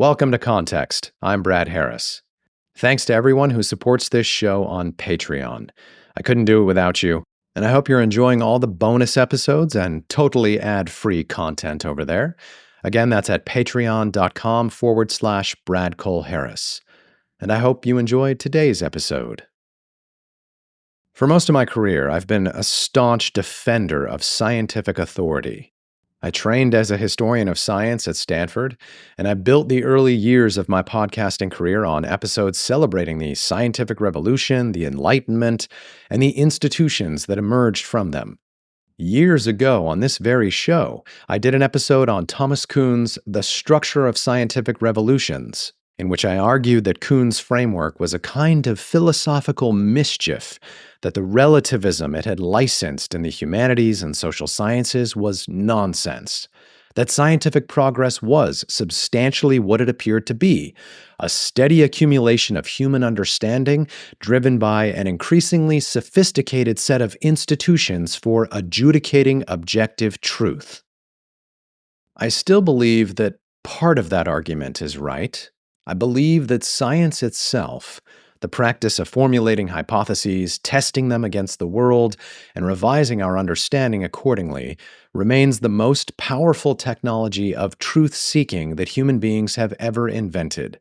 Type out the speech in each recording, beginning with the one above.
Welcome to Context. I'm Brad Harris. Thanks to everyone who supports this show on Patreon. I couldn't do it without you, and I hope you're enjoying all the bonus episodes and totally ad-free content over there. Again, that's at patreon.com/Brad Cole Harris. And I hope you enjoyed today's episode. For most of my career, I've been a staunch defender of scientific authority. I trained as a historian of science at Stanford, and I built the early years of my podcasting career on episodes celebrating the scientific revolution, the Enlightenment, and the institutions that emerged from them. Years ago on this very show, I did an episode on Thomas Kuhn's The Structure of Scientific Revolutions, in which I argued that Kuhn's framework was a kind of philosophical mischief, that the relativism it had licensed in the humanities and social sciences was nonsense, that scientific progress was substantially what it appeared to be, a steady accumulation of human understanding driven by an increasingly sophisticated set of institutions for adjudicating objective truth. I still believe that part of that argument is right. I believe that science itself, the practice of formulating hypotheses, testing them against the world, and revising our understanding accordingly, remains the most powerful technology of truth-seeking that human beings have ever invented,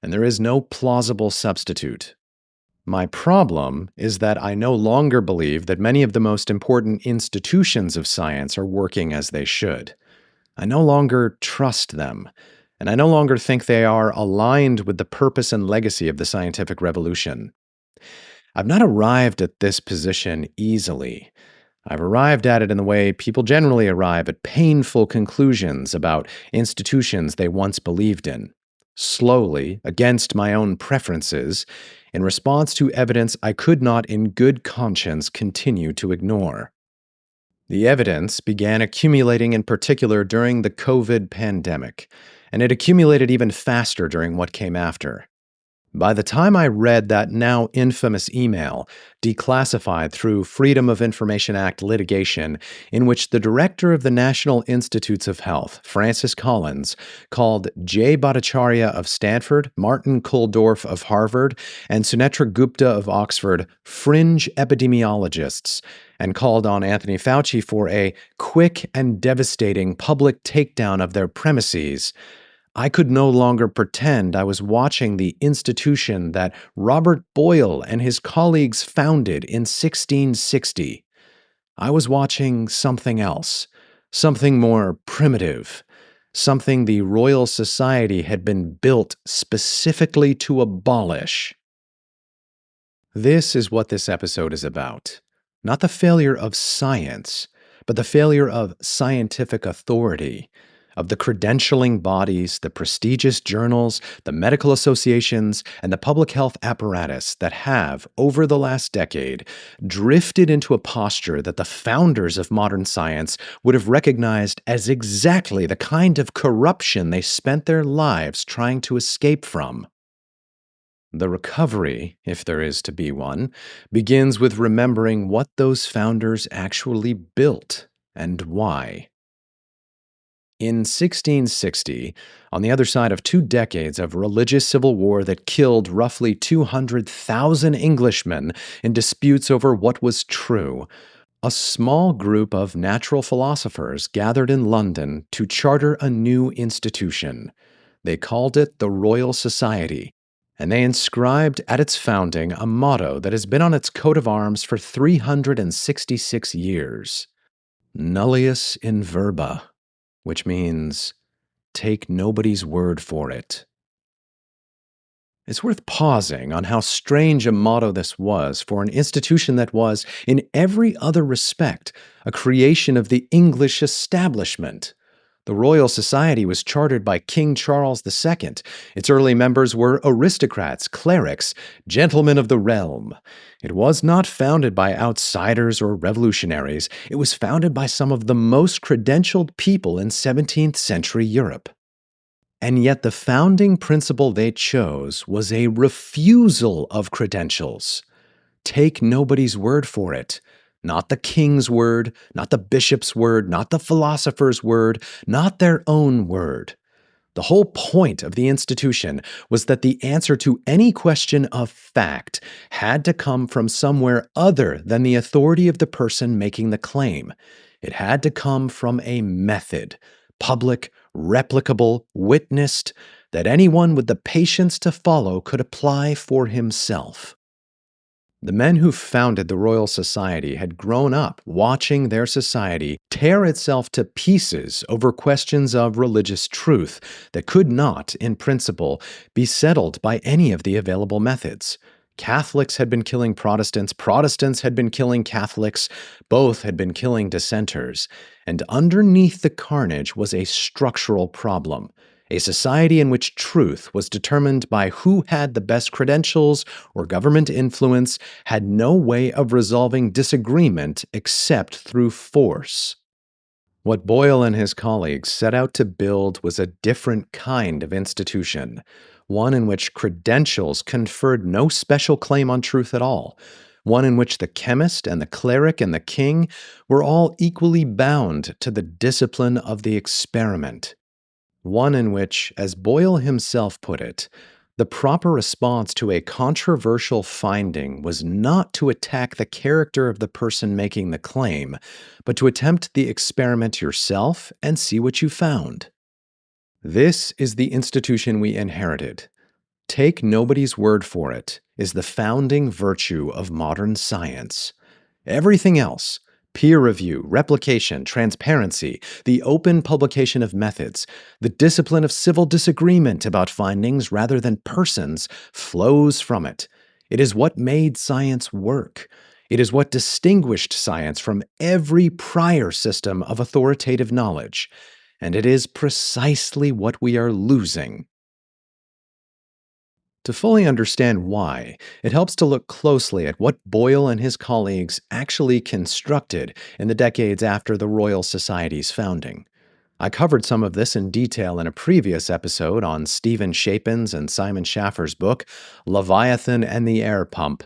and there is no plausible substitute. My problem is that I no longer believe that many of the most important institutions of science are working as they should. I no longer trust them. And I no longer think they are aligned with the purpose and legacy of the scientific revolution. I've not arrived at this position easily. I've arrived at it in the way people generally arrive at painful conclusions about institutions they once believed in. Slowly, against my own preferences, in response to evidence I could not in good conscience continue to ignore. The evidence began accumulating in particular during the COVID pandemic, and it accumulated even faster during what came after. By the time I read that now infamous email, declassified through Freedom of Information Act litigation, in which the director of the National Institutes of Health, Francis Collins, called Jay Bhattacharya of Stanford, Martin Kulldorff of Harvard, and Sunetra Gupta of Oxford fringe epidemiologists, and called on Anthony Fauci for a quick and devastating public takedown of their premises, I could no longer pretend I was watching the institution that Robert Boyle and his colleagues founded in 1660. I was watching something else, something more primitive, something the Royal Society had been built specifically to abolish. This is what this episode is about. Not the failure of science, but the failure of scientific authority, of the credentialing bodies, the prestigious journals, the medical associations, and the public health apparatus that have, over the last decade, drifted into a posture that the founders of modern science would have recognized as exactly the kind of corruption they spent their lives trying to escape from. The recovery, if there is to be one, begins with remembering what those founders actually built and why. In 1660, on the other side of 2 decades of religious civil war that killed roughly 200,000 Englishmen in disputes over what was true, a small group of natural philosophers gathered in London to charter a new institution. They called it the Royal Society, and they inscribed at its founding a motto that has been on its coat of arms for 366 years, Nullius in verba, which means, take nobody's word for it. It's worth pausing on how strange a motto this was for an institution that was, in every other respect, a creation of the English establishment. The Royal Society was chartered by King Charles II. Its early members were aristocrats, clerics, gentlemen of the realm. It was not founded by outsiders or revolutionaries. It was founded by some of the most credentialed people in 17th century Europe. And yet the founding principle they chose was a refusal of credentials. Take nobody's word for it. Not the king's word, not the bishop's word, not the philosopher's word, not their own word. The whole point of the institution was that the answer to any question of fact had to come from somewhere other than the authority of the person making the claim. It had to come from a method, public, replicable, witnessed, that anyone with the patience to follow could apply for himself. The men who founded the Royal Society had grown up watching their society tear itself to pieces over questions of religious truth that could not, in principle, be settled by any of the available methods. Catholics had been killing Protestants, Protestants had been killing Catholics, both had been killing dissenters, and underneath the carnage was a structural problem. A society in which truth was determined by who had the best credentials or government influence had no way of resolving disagreement except through force. What Boyle and his colleagues set out to build was a different kind of institution, one in which credentials conferred no special claim on truth at all, one in which the chemist and the cleric and the king were all equally bound to the discipline of the experiment. One in which, as Boyle himself put it, the proper response to a controversial finding was not to attack the character of the person making the claim, but to attempt the experiment yourself and see what you found. This is the institution we inherited. Take nobody's word for it, is the founding virtue of modern science. Everything else, peer review, replication, transparency, the open publication of methods, the discipline of civil disagreement about findings rather than persons, flows from it. It is what made science work. It is what distinguished science from every prior system of authoritative knowledge. And it is precisely what we are losing. To fully understand why, it helps to look closely at what Boyle and his colleagues actually constructed in the decades after the Royal Society's founding. I covered some of this in detail in a previous episode on Stephen Shapin's and Simon Schaffer's book, Leviathan and the Air Pump,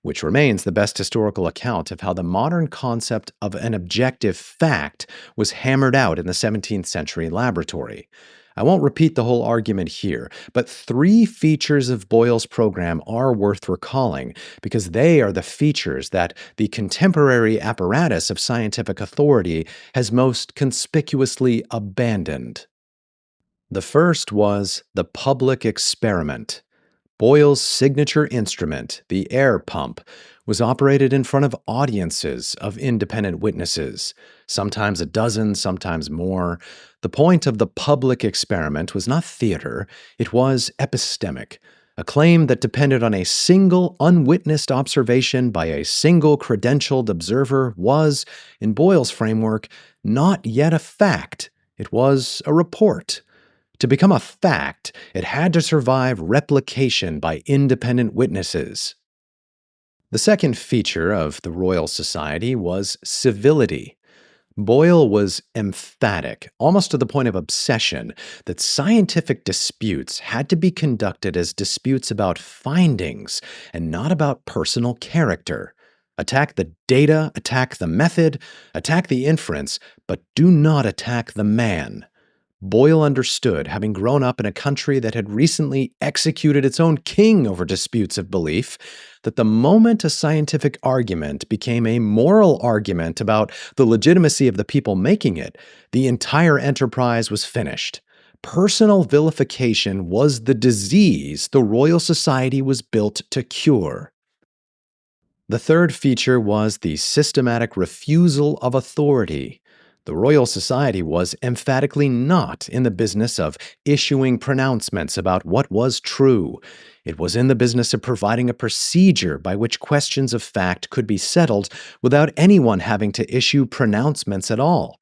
which remains the best historical account of how the modern concept of an objective fact was hammered out in the 17th century laboratory. I won't repeat the whole argument here, but 3 features of Boyle's program are worth recalling because they are the features that the contemporary apparatus of scientific authority has most conspicuously abandoned. The first was the public experiment. Boyle's signature instrument, the air pump, was operated in front of audiences of independent witnesses, sometimes a dozen, sometimes more. The point of the public experiment was not theater, it was epistemic, a claim that depended on a single unwitnessed observation by a single credentialed observer was, in Boyle's framework, not yet a fact, it was a report. To become a fact, it had to survive replication by independent witnesses. The second feature of the Royal Society was civility. Boyle was emphatic, almost to the point of obsession, that scientific disputes had to be conducted as disputes about findings and not about personal character. Attack the data, attack the method, attack the inference, but do not attack the man. Boyle understood, having grown up in a country that had recently executed its own king over disputes of belief, that the moment a scientific argument became a moral argument about the legitimacy of the people making it, the entire enterprise was finished. Personal vilification was the disease the Royal Society was built to cure. The third feature was the systematic refusal of authority. The Royal Society was emphatically not in the business of issuing pronouncements about what was true. It was in the business of providing a procedure by which questions of fact could be settled without anyone having to issue pronouncements at all.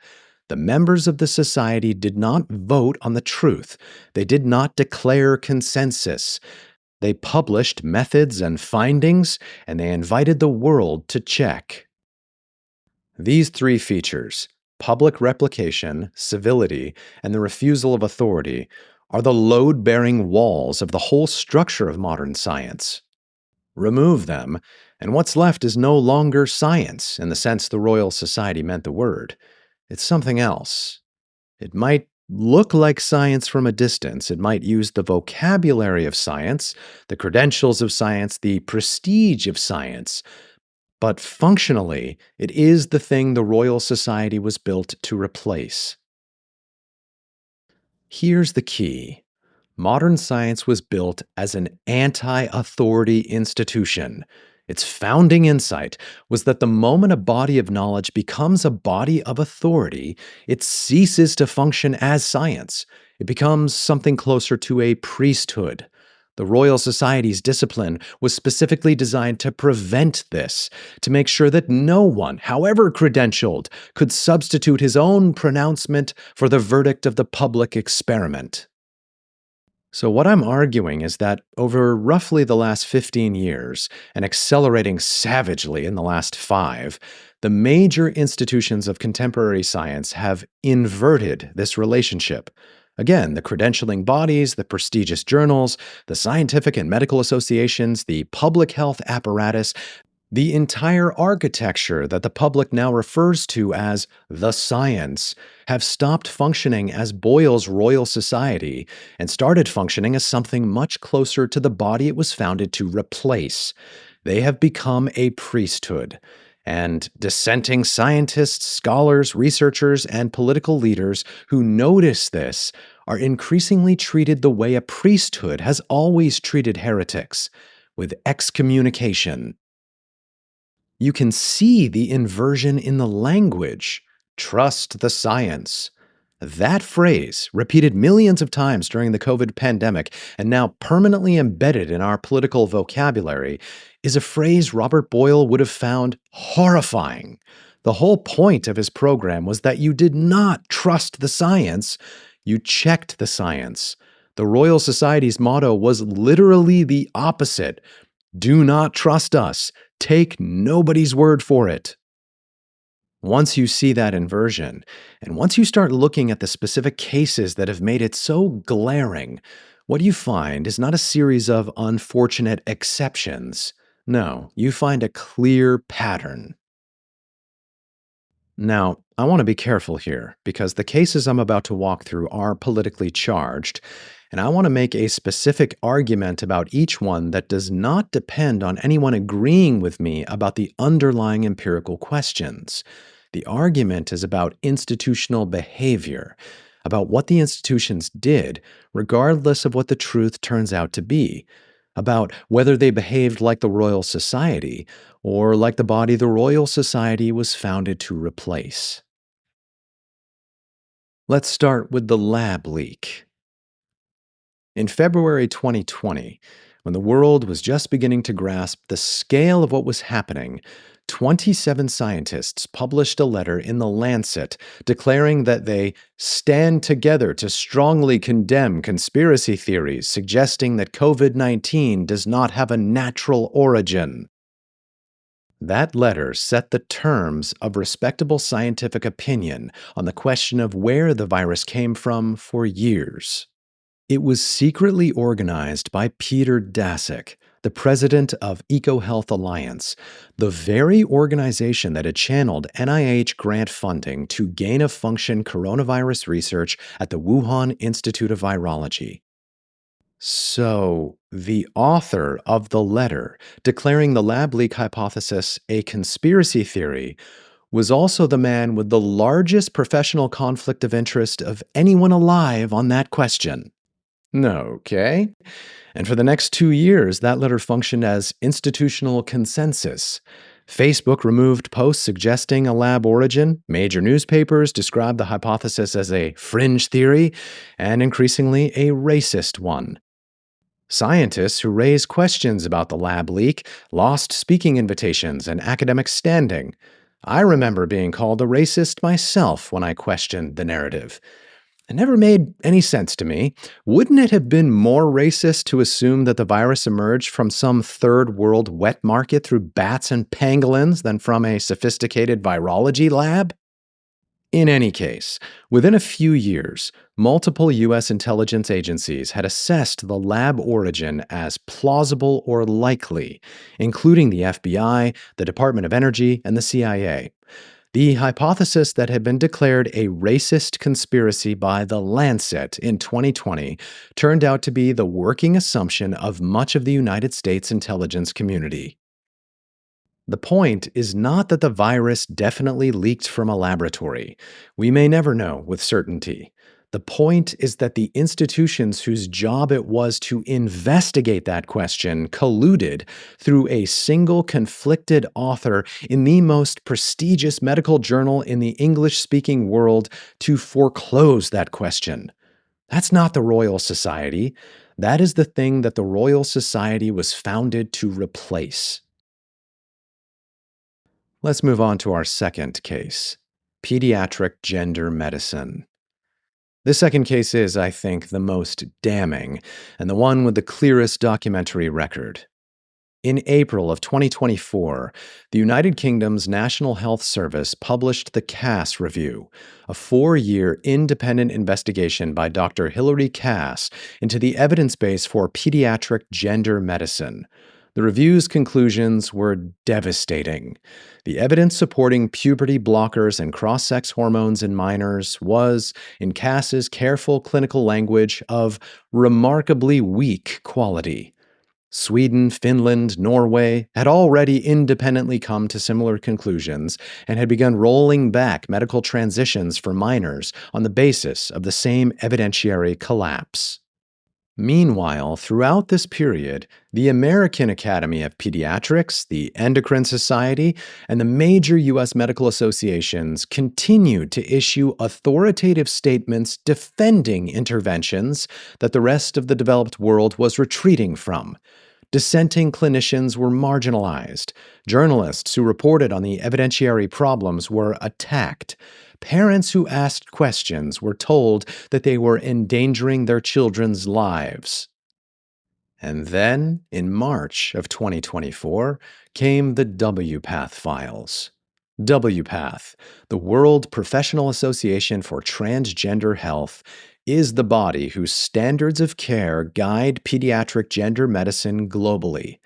The members of the society did not vote on the truth. They did not declare consensus. They published methods and findings, and they invited the world to check. These 3 features, public replication, civility, and the refusal of authority, are the load-bearing walls of the whole structure of modern science. Remove them, and what's left is no longer science in the sense the Royal Society meant the word. It's something else. It might look like science from a distance. It might use the vocabulary of science, the credentials of science, the prestige of science. But functionally, it is the thing the Royal Society was built to replace. Here's the key. Modern science was built as an anti-authority institution. Its founding insight was that the moment a body of knowledge becomes a body of authority, it ceases to function as science. It becomes something closer to a priesthood. The Royal Society's discipline was specifically designed to prevent this, to make sure that no one, however credentialed, could substitute his own pronouncement for the verdict of the public experiment. So, what I'm arguing is that over roughly the last 15 years, and accelerating savagely in the last 5, the major institutions of contemporary science have inverted this relationship. Again, the credentialing bodies, the prestigious journals, the scientific and medical associations, the public health apparatus, the entire architecture that the public now refers to as the science have stopped functioning as Boyle's Royal Society and started functioning as something much closer to the body it was founded to replace. They have become a priesthood. And dissenting scientists, scholars, researchers, and political leaders who notice this are increasingly treated the way a priesthood has always treated heretics, with excommunication. You can see the inversion in the language. Trust the science. That phrase, repeated millions of times during the COVID pandemic and now permanently embedded in our political vocabulary, is a phrase Robert Boyle would have found horrifying. The whole point of his program was that you did not trust the science, you checked the science. The Royal Society's motto was literally the opposite. Do not trust us. Take nobody's word for it. Once you see that inversion, and once you start looking at the specific cases that have made it so glaring, what you find is not a series of unfortunate exceptions. No, you find a clear pattern. Now, I want to be careful here because the cases I'm about to walk through are politically charged, and I want to make a specific argument about each one that does not depend on anyone agreeing with me about the underlying empirical questions. The argument is about institutional behavior, about what the institutions did, regardless of what the truth turns out to be, about whether they behaved like the Royal Society or like the body the Royal Society was founded to replace. Let's start with the lab leak. In February 2020, when the world was just beginning to grasp the scale of what was happening, 27 scientists published a letter in The Lancet declaring that they stand together to strongly condemn conspiracy theories suggesting that COVID-19 does not have a natural origin. That letter set the terms of respectable scientific opinion on the question of where the virus came from for years. It was secretly organized by Peter Daszak, the president of EcoHealth Alliance, the very organization that had channeled NIH grant funding to gain-of-function coronavirus research at the Wuhan Institute of Virology. So, the author of the letter declaring the lab leak hypothesis a conspiracy theory was also the man with the largest professional conflict of interest of anyone alive on that question. Okay. And for the next 2 years, that letter functioned as institutional consensus. Facebook removed posts suggesting a lab origin, major newspapers described the hypothesis as a fringe theory, and increasingly a racist one. Scientists who raised questions about the lab leak lost speaking invitations and academic standing. I remember being called a racist myself when I questioned the narrative. It never made any sense to me. Wouldn't it have been more racist to assume that the virus emerged from some third world wet market through bats and pangolins than from a sophisticated virology lab? In any case, within a few years, multiple U.S. intelligence agencies had assessed the lab origin as plausible or likely, including the FBI, the Department of Energy, and the CIA. The hypothesis that had been declared a racist conspiracy by The Lancet in 2020 turned out to be the working assumption of much of the United States intelligence community. The point is not that the virus definitely leaked from a laboratory. We may never know with certainty. The point is that the institutions whose job it was to investigate that question colluded through a single conflicted author in the most prestigious medical journal in the English speaking world to foreclose that question. That's not the Royal Society. That is the thing that the Royal Society was founded to replace. Let's move on to our second case, pediatric gender medicine. This second case is, I think, the most damning and the one with the clearest documentary record. In April of 2024, the United Kingdom's National Health Service published the Cass Review, a 4-year independent investigation by Dr. Hilary Cass into the evidence base for pediatric gender medicine. The review's conclusions were devastating. The evidence supporting puberty blockers and cross-sex hormones in minors was, in Cass's careful clinical language, of remarkably weak quality. Sweden, Finland, Norway had already independently come to similar conclusions and had begun rolling back medical transitions for minors on the basis of the same evidentiary collapse. Meanwhile, throughout this period, the American Academy of Pediatrics, the Endocrine Society, and the major U.S. medical associations continued to issue authoritative statements defending interventions that the rest of the developed world was retreating from. Dissenting clinicians were marginalized. Journalists who reported on the evidentiary problems were attacked. Parents who asked questions were told that they were endangering their children's lives. And then, in March of 2024, came the WPATH files. WPATH, the World Professional Association for Transgender Health, is the body whose standards of care guide pediatric gender medicine globally.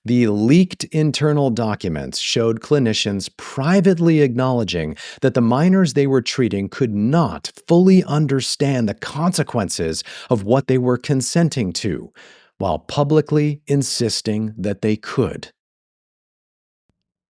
The leaked internal documents showed clinicians privately acknowledging that the minors they were treating could not fully understand the consequences of what they were consenting to, while publicly insisting that they could.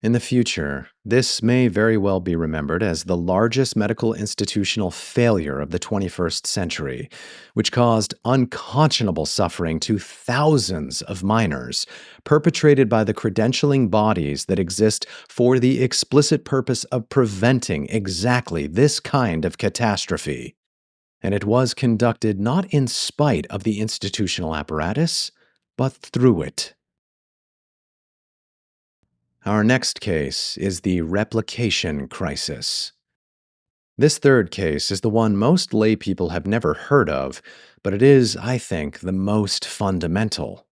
In the future, this may very well be remembered as the largest medical institutional failure of the 21st century, which caused unconscionable suffering to thousands of minors, perpetrated by the credentialing bodies that exist for the explicit purpose of preventing exactly this kind of catastrophe. And it was conducted not in spite of the institutional apparatus, but through it. Our next case is the replication crisis. This third case is the one most lay people have never heard of, but it is, I think, the most fundamental.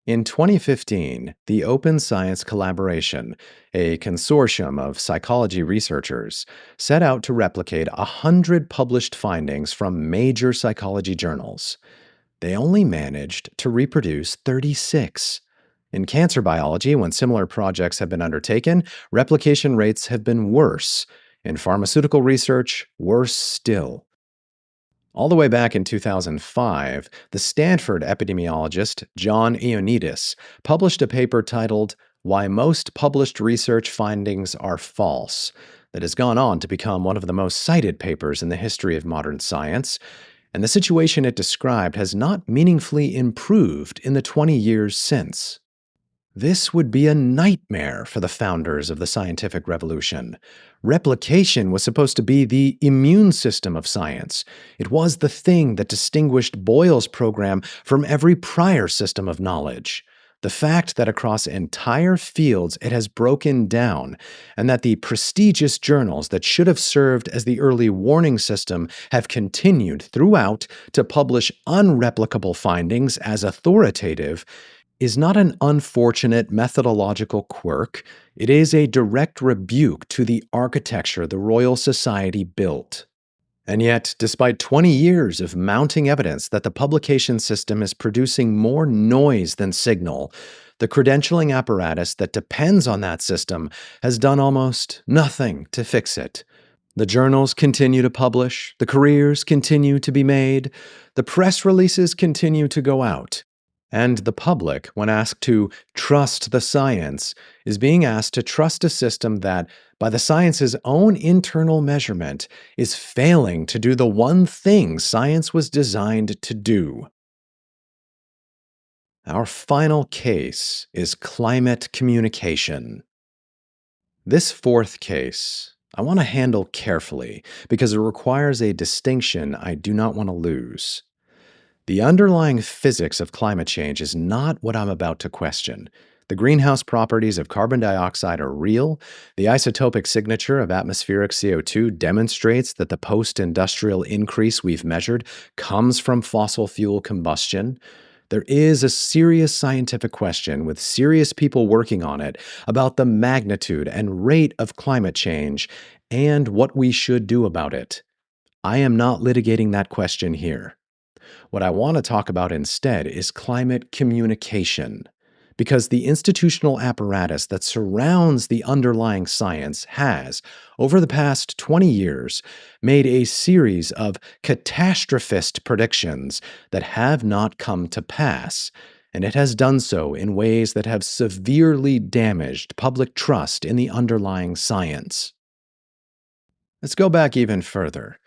In 2015, the Open Science Collaboration, a consortium of psychology researchers, set out to replicate 100 published findings from major psychology journals. They only managed to reproduce 36. In cancer biology, when similar projects have been undertaken, replication rates have been worse. In pharmaceutical research, worse still. All the way back in 2005, the Stanford epidemiologist John Ioannidis published a paper titled "Why Most Published Research Findings Are False," that has gone on to become one of the most cited papers in the history of modern science, and the situation it described has not meaningfully improved in the 20 years since. This would be a nightmare for the founders of the scientific revolution. Replication was supposed to be the immune system of science. It was the thing that distinguished Boyle's program from every prior system of knowledge. The fact that across entire fields it has broken down, and that the prestigious journals that should have served as the early warning system have continued throughout to publish unreplicable findings as authoritative, is not an unfortunate methodological quirk. It is a direct rebuke to the architecture the Royal Society built. And yet, despite 20 years of mounting evidence that the publication system is producing more noise than signal, The credentialing apparatus that depends on that system has done almost nothing to fix it. The journals continue to publish, the careers continue to be made, the press releases continue to go out. And the public, when asked to trust the science, is being asked to trust a system that, by the science's own internal measurement, is failing to do the one thing science was designed to do. Our final case is climate communication. This fourth case, I want to handle carefully because it requires a distinction I do not want to lose. The underlying physics of climate change is not what I'm about to question. The greenhouse properties of carbon dioxide are real. The isotopic signature of atmospheric CO2 demonstrates that the post-industrial increase we've measured comes from fossil fuel combustion. There is a serious scientific question with serious people working on it about the magnitude and rate of climate change and what we should do about it. I am not litigating that question here. What I want to talk about instead is climate communication, because the institutional apparatus that surrounds the underlying science has, over the past 20 years, made a series of catastrophist predictions that have not come to pass, and it has done so in ways that have severely damaged public trust in the underlying science. Let's go back even further.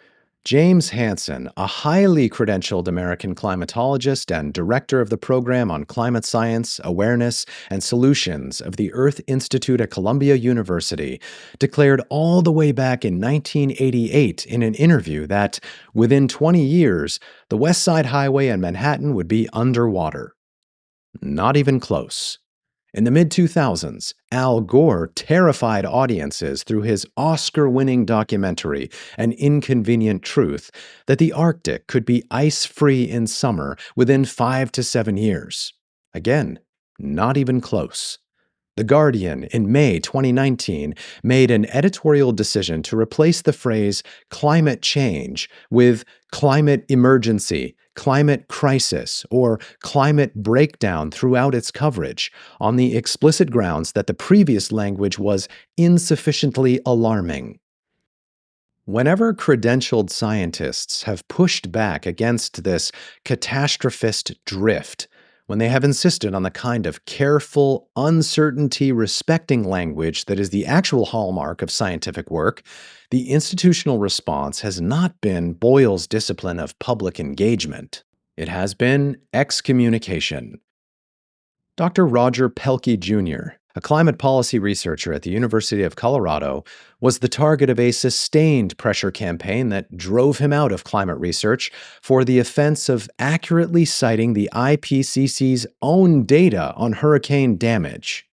James Hansen, a highly credentialed American climatologist and director of the program on climate science, awareness, and solutions of the Earth Institute at Columbia University, declared all the way back in 1988 in an interview that, within 20 years, the West Side Highway and Manhattan would be underwater. Not even close. In the mid-2000s, Al Gore terrified audiences through his Oscar-winning documentary, An Inconvenient Truth, that the Arctic could be ice-free in summer within 5 to 7 years. Again, not even close. The Guardian, in May 2019, made an editorial decision to replace the phrase climate change with climate emergency, climate crisis, or climate breakdown throughout its coverage, on the explicit grounds that the previous language was insufficiently alarming. Whenever credentialed scientists have pushed back against this catastrophist drift, when they have insisted on the kind of careful, uncertainty-respecting language that is the actual hallmark of scientific work, the institutional response has not been Boyle's discipline of public engagement. It has been excommunication. Dr. Roger Pelkey Jr., a climate policy researcher at the University of Colorado, was the target of a sustained pressure campaign that drove him out of climate research for the offense of accurately citing the IPCC's own data on hurricane damage.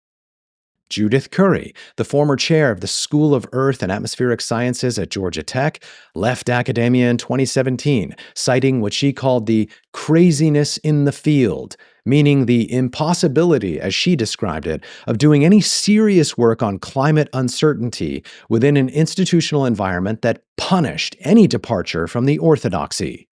Judith Curry, the former chair of the School of Earth and Atmospheric Sciences at Georgia Tech, left academia in 2017, citing what she called the craziness in the field, meaning the impossibility, as she described it, of doing any serious work on climate uncertainty within an institutional environment that punished any departure from the orthodoxy.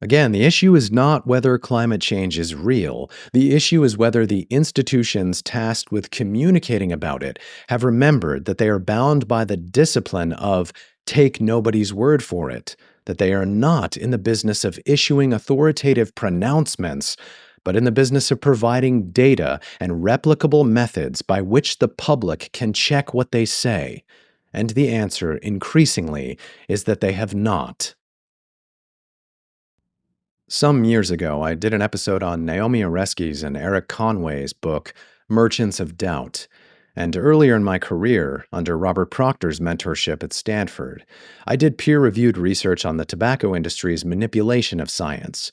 Again, the issue is not whether climate change is real. The issue is whether the institutions tasked with communicating about it have remembered that they are bound by the discipline of take nobody's word for it, that they are not in the business of issuing authoritative pronouncements, but in the business of providing data and replicable methods by which the public can check what they say. And the answer, increasingly, is that they have not. Some years ago, I did an episode on Naomi Oreskes and Eric Conway's book, Merchants of Doubt. And earlier in my career, under Robert Proctor's mentorship at Stanford, I did peer-reviewed research on the tobacco industry's manipulation of science.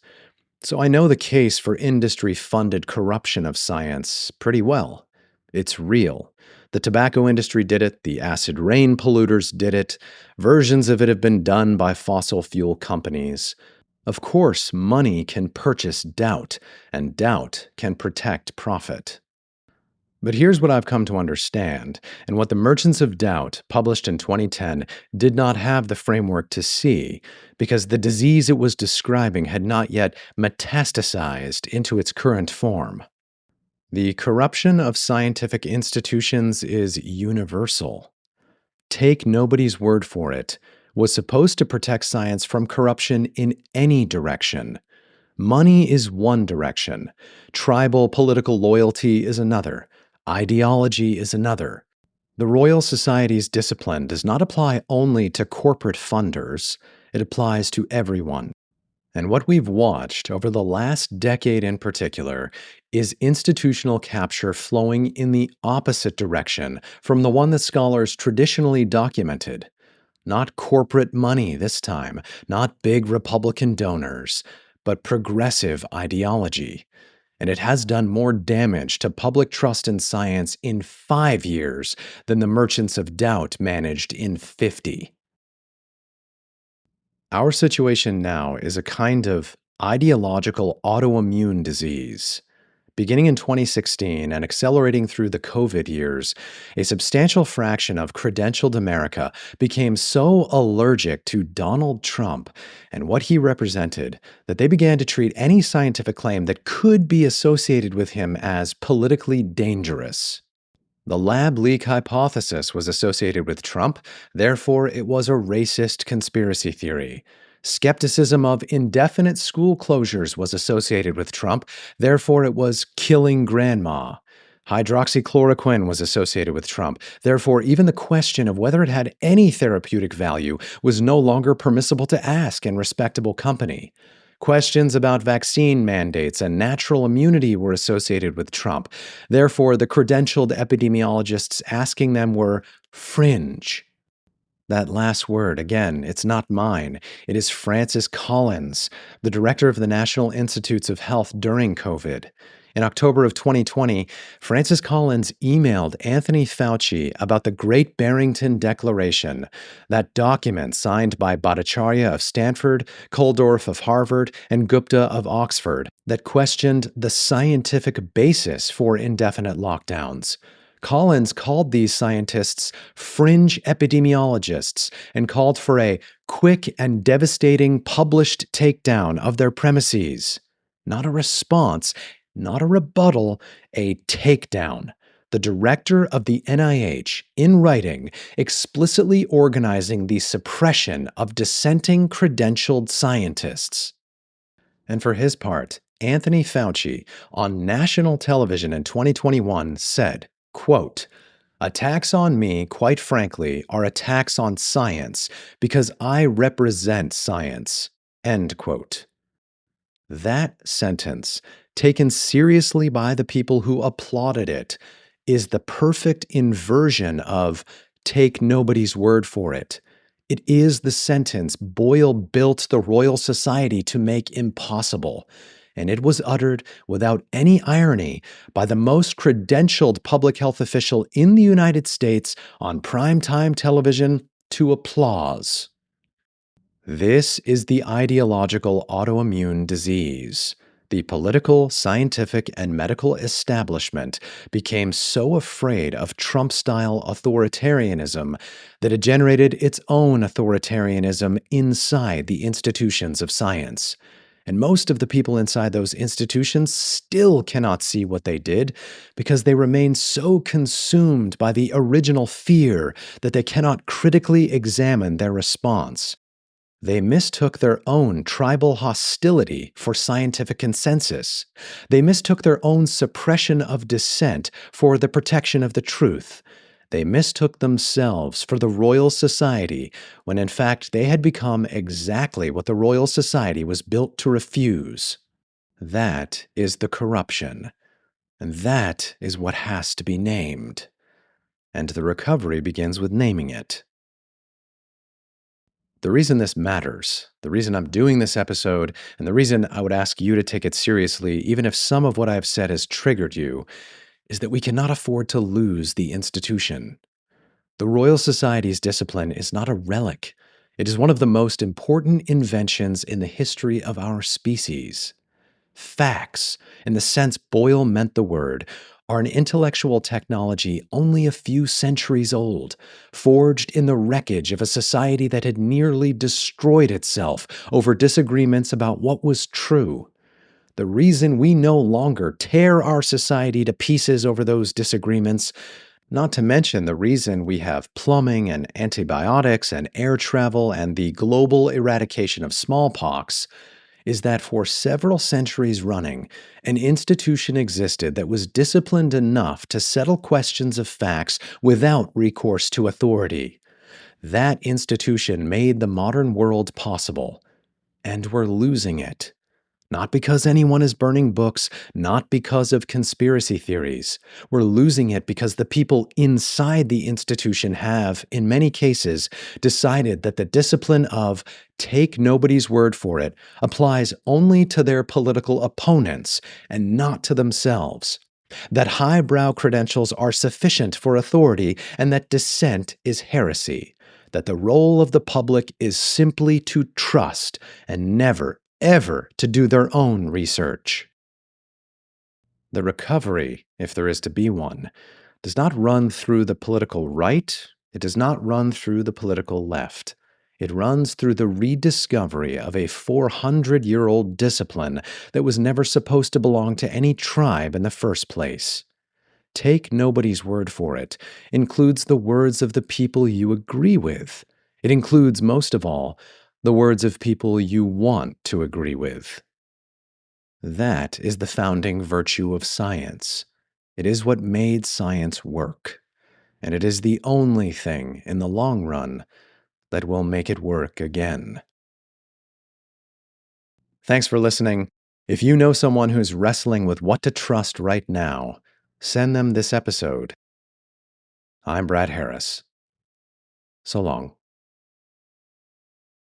So I know the case for industry-funded corruption of science pretty well. It's real. The tobacco industry did it, the acid rain polluters did it, versions of it have been done by fossil fuel companies. Of course, money can purchase doubt, and doubt can protect profit. But here's what I've come to understand, and what the Merchants of Doubt, published in 2010, did not have the framework to see, because the disease it was describing had not yet metastasized into its current form. The corruption of scientific institutions is universal. Take nobody's word for it, was supposed to protect science from corruption in any direction. Money is one direction, tribal political loyalty is another, ideology is another. The Royal Society's discipline does not apply only to corporate funders, it applies to everyone. And what we've watched over the last decade in particular is institutional capture flowing in the opposite direction from the one that scholars traditionally documented. Not corporate money this time, not big Republican donors, but progressive ideology. And it has done more damage to public trust in science in 5 years than the merchants of doubt managed in 50. Our situation now is a kind of ideological autoimmune disease. Beginning in 2016 and accelerating through the COVID years, a substantial fraction of credentialed America became so allergic to Donald Trump and what he represented that they began to treat any scientific claim that could be associated with him as politically dangerous. The lab leak hypothesis was associated with Trump, therefore, it was a racist conspiracy theory. Skepticism of indefinite school closures was associated with Trump, therefore, it was killing grandma. Hydroxychloroquine was associated with Trump, therefore, even the question of whether it had any therapeutic value was no longer permissible to ask in respectable company. Questions about vaccine mandates and natural immunity were associated with Trump. Therefore, the credentialed epidemiologists asking them were fringe. That last word, again, it's not mine. It is Francis Collins, the director of the National Institutes of Health during COVID. In October of 2020, Francis Collins emailed Anthony Fauci about the Great Barrington Declaration, that document signed by Bhattacharya of Stanford, Koldorf of Harvard, and Gupta of Oxford that questioned the scientific basis for indefinite lockdowns. Collins called these scientists fringe epidemiologists and called for a quick and devastating published takedown of their premises. Not a response, not a rebuttal, a takedown. The director of the NIH, in writing, explicitly organizing the suppression of dissenting credentialed scientists. And for his part, Anthony Fauci, on national television in 2021, said, quote, "Attacks on me, quite frankly, are attacks on science because I represent science." End quote. That sentence, taken seriously by the people who applauded it, is the perfect inversion of take nobody's word for it. It is the sentence Boyle built the Royal Society to make impossible, and it was uttered without any irony by the most credentialed public health official in the United States on primetime television to applause. This is the ideological autoimmune disease. The political, scientific, and medical establishment became so afraid of Trump-style authoritarianism that it generated its own authoritarianism inside the institutions of science. And most of the people inside those institutions still cannot see what they did because they remain so consumed by the original fear that they cannot critically examine their response. They mistook their own tribal hostility for scientific consensus. They mistook their own suppression of dissent for the protection of the truth. They mistook themselves for the Royal Society when in fact they had become exactly what the Royal Society was built to refuse. That is the corruption. And that is what has to be named. And the recovery begins with naming it. The reason this matters, the reason I'm doing this episode, and the reason I would ask you to take it seriously, even if some of what I've said has triggered you, is that we cannot afford to lose the institution. The Royal Society's discipline is not a relic. It is one of the most important inventions in the history of our species. Facts, in the sense Boyle meant the word, are an intellectual technology only a few centuries old, forged in the wreckage of a society that had nearly destroyed itself over disagreements about what was true. The reason we no longer tear our society to pieces over those disagreements, not to mention the reason we have plumbing and antibiotics and air travel and the global eradication of smallpox, is that for several centuries running, an institution existed that was disciplined enough to settle questions of facts without recourse to authority. That institution made the modern world possible, and we're losing it. Not because anyone is burning books, not because of conspiracy theories. We're losing it because the people inside the institution have, in many cases, decided that the discipline of take nobody's word for it applies only to their political opponents and not to themselves. That highbrow credentials are sufficient for authority and that dissent is heresy. That the role of the public is simply to trust and never, ever to do their own research. The recovery, if there is to be one, does not run through the political right, it does not run through the political left. It runs through the rediscovery of a 400-year-old discipline that was never supposed to belong to any tribe in the first place. Take nobody's word for it includes the words of the people you agree with. It includes, most of all, the words of people you want to agree with. That is the founding virtue of science. It is what made science work. And it is the only thing, in the long run, that will make it work again. Thanks for listening. If you know someone who's wrestling with what to trust right now, send them this episode. I'm Brad Harris. So long.